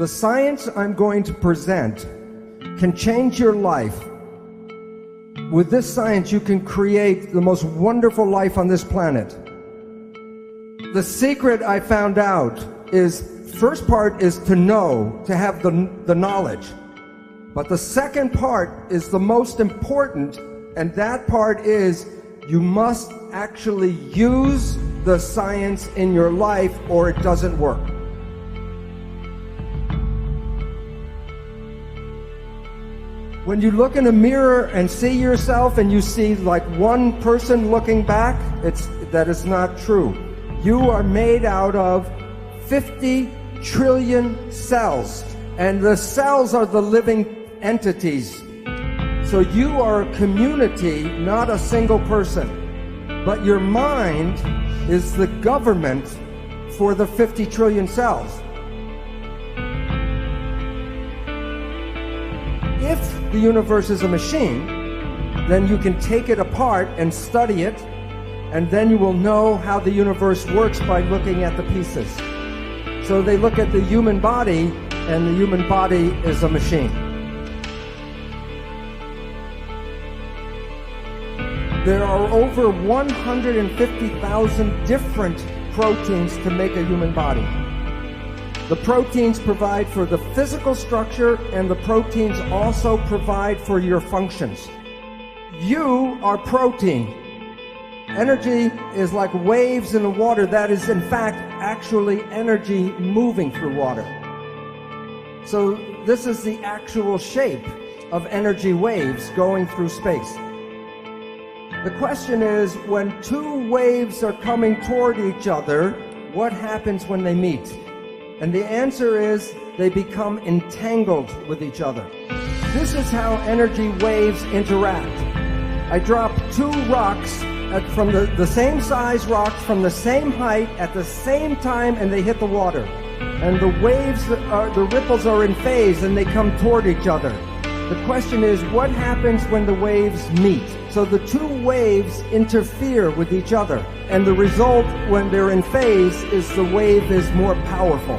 The science I'm going to present can change your life. With this science, you can create the most wonderful life on this planet. The secret I found out is, first part is to know, to have the knowledge. But the second part is the most important, and that part is you must actually use the science in your life or it doesn't work. When you look in a mirror and see yourself and you see like one person looking back, that is not true. You are made out of 50 trillion cells, and the cells are the living entities. So you are a community, not a single person. But your mind is the government for the 50 trillion cells. If the universe is a machine, then you can take it apart and study it, and then you will know how the universe works by looking at the pieces. So they look at the human body, and the human body is a machine. There are over 150,000 different proteins to make a human body. The proteins provide for the physical structure, and the proteins also provide for your functions. You are protein. Energy is like waves in the water. That is, in fact, actually energy moving through water. So this is the actual shape of energy waves going through space. The question is, when two waves are coming toward each other, what happens when they meet? And the answer is, they become entangled with each other. This is how energy waves interact. I drop two rocks from the same size rocks from the same height at the same time, and they hit the water. And the waves, the ripples are in phase, and they come toward each other. The question is, what happens when the waves meet? So the two waves interfere with each other, and the result when they're in phase is the wave is more powerful.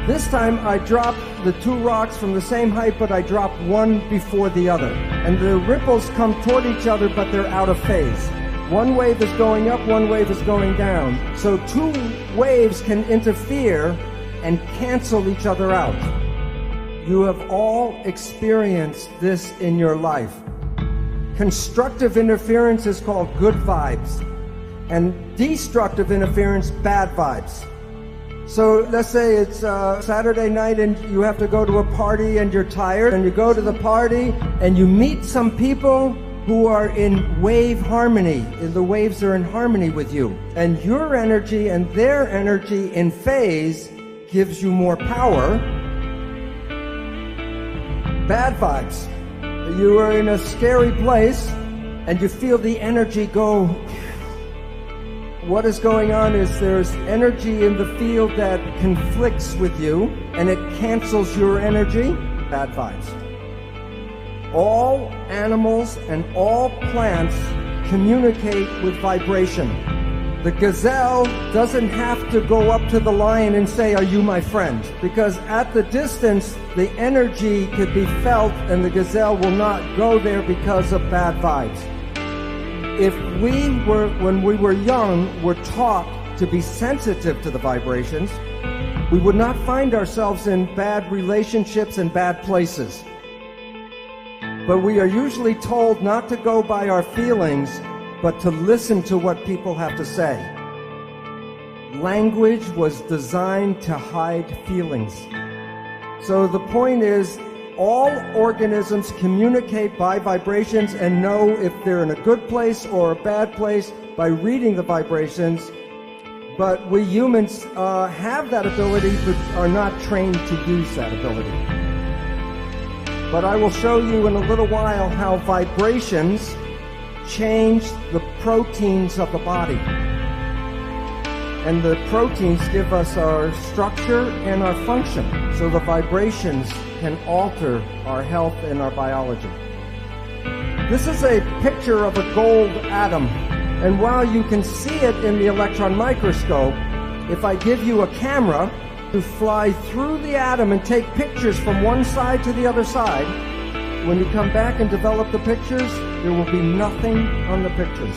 This time I drop the two rocks from the same height, but I drop one before the other. And the ripples come toward each other, but they're out of phase. One wave is going up, one wave is going down. So two waves can interfere and cancel each other out. You have all experienced this in your life. Constructive interference is called good vibes, and destructive interference, bad vibes. So let's say it's Saturday night and you have to go to a party and you're tired, and you go to the party and you meet some people who are in wave harmony, and the waves are in harmony with you. And your energy and their energy in phase gives you more power. Bad vibes. You are in a scary place and you feel the energy go. What is going on is there's energy in the field that conflicts with you, and it cancels your energy. Bad vibes. All animals and all plants communicate with vibration. The gazelle doesn't have to go up to the lion and say, "Are you my friend?" Because at the distance, the energy could be felt, and the gazelle will not go there because of bad vibes. If when we were young, were taught to be sensitive to the vibrations, we would not find ourselves in bad relationships and bad places. But we are usually told not to go by our feelings, but to listen to what people have to say. Language was designed to hide feelings. So the point is, all organisms communicate by vibrations and know if they're in a good place or a bad place by reading the vibrations. But we humans have that ability, but are not trained to use that ability. But I will show you in a little while how vibrations change the proteins of the body. And the proteins give us our structure and our function. So the vibrations can alter our health and our biology. This is a picture of a gold atom. And while you can see it in the electron microscope, if I give you a camera to fly through the atom and take pictures from one side to the other side. When you come back and develop the pictures, there will be nothing on the pictures.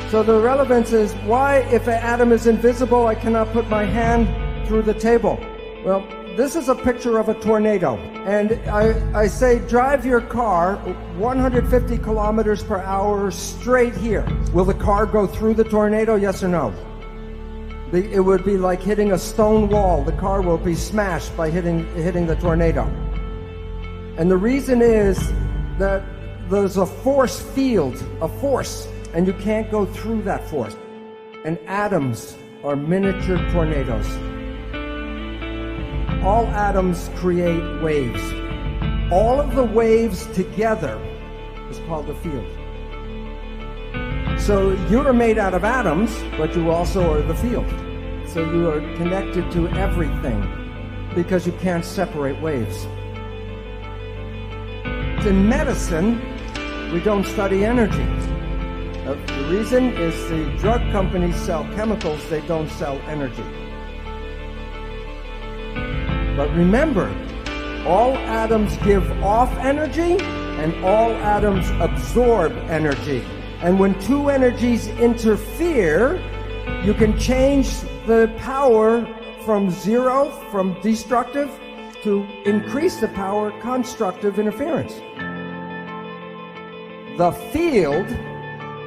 So the relevance is, why, if an atom is invisible, I cannot put my hand through the table? Well, this is a picture of a tornado. And I say, drive your car 150 kilometers per hour straight here. Will the car go through the tornado, yes or no? It would be like hitting a stone wall. The car will be smashed by hitting the tornado. And the reason is that there's a force field, a force, and you can't go through that force. And atoms are miniature tornadoes. All atoms create waves. All of the waves together is called the field. So you are made out of atoms, but you also are the field. So you are connected to everything because you can't separate waves. In medicine, we don't study energy. The reason is the drug companies sell chemicals, they don't sell energy. But remember, all atoms give off energy and all atoms absorb energy. And when two energies interfere, you can change the power from zero, from destructive, to increase the power, constructive interference. The field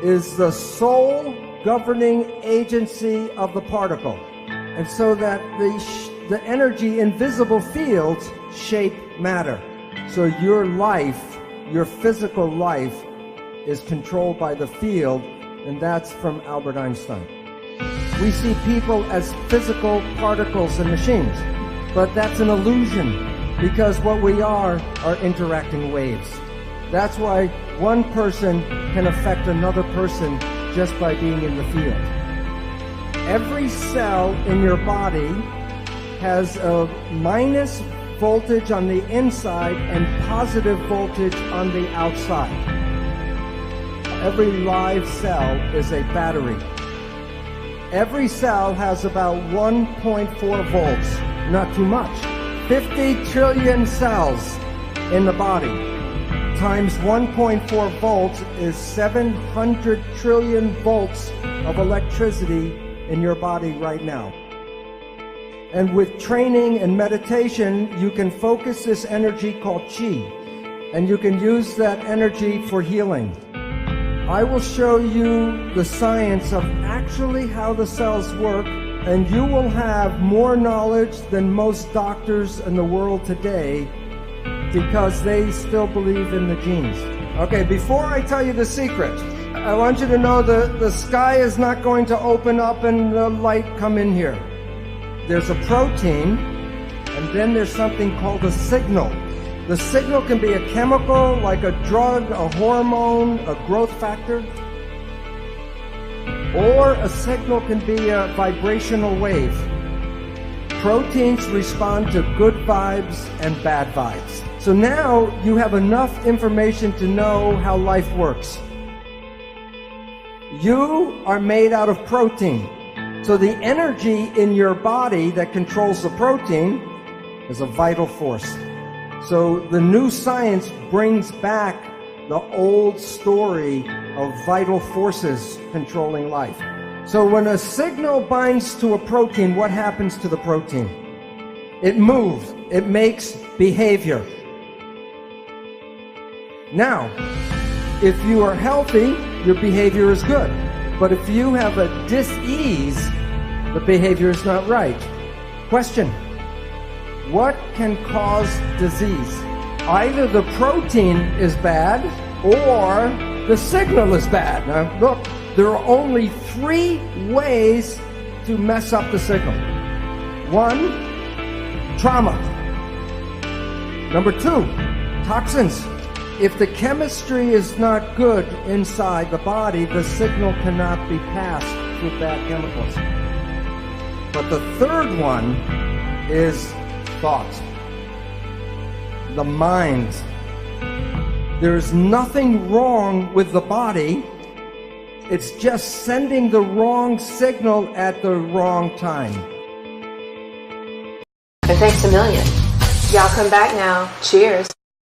is the sole governing agency of the particle. And so that the energy in visible fields shape matter. So your life, your physical life, is controlled by the field, and that's from Albert Einstein. We see people as physical particles and machines, but that's an illusion, because what we are interacting waves. That's why one person can affect another person just by being in the field. Every cell in your body has a minus voltage on the inside and positive voltage on the outside. Every live cell is a battery. Every cell has about 1.4 volts, not too much. 50 trillion cells in the body times 1.4 volts is 700 trillion volts of electricity in your body right now. And with training and meditation, you can focus this energy called Qi, and you can use that energy for healing. I will show you the science of actually how the cells work, and you will have more knowledge than most doctors in the world today, because they still believe in the genes. Okay, before I tell you the secret, I want you to know the sky is not going to open up and the light come in here. There's a protein, and then there's something called a signal. The signal can be a chemical, like a drug, a hormone, a growth factor, or a signal can be a vibrational wave. Proteins respond to good vibes and bad vibes. So now you have enough information to know how life works. You are made out of protein. So the energy in your body that controls the protein is a vital force. So the new science brings back the old story of vital forces controlling life. So when a signal binds to a protein, what happens to the protein? It moves. It makes behavior. Now, if you are healthy, your behavior is good. But if you have a dis-ease, the behavior is not right. Question: what can cause disease? Either the protein is bad or the signal is bad. Now, look, there are only 3 ways to mess up the signal. 1, trauma. Number 2, toxins. If the chemistry is not good inside the body, the signal cannot be passed through bad chemicals. But the third one is thought. The mind. There's nothing wrong with the body. It's just sending the wrong signal at the wrong time. And thanks a million. Y'all come back now. Cheers.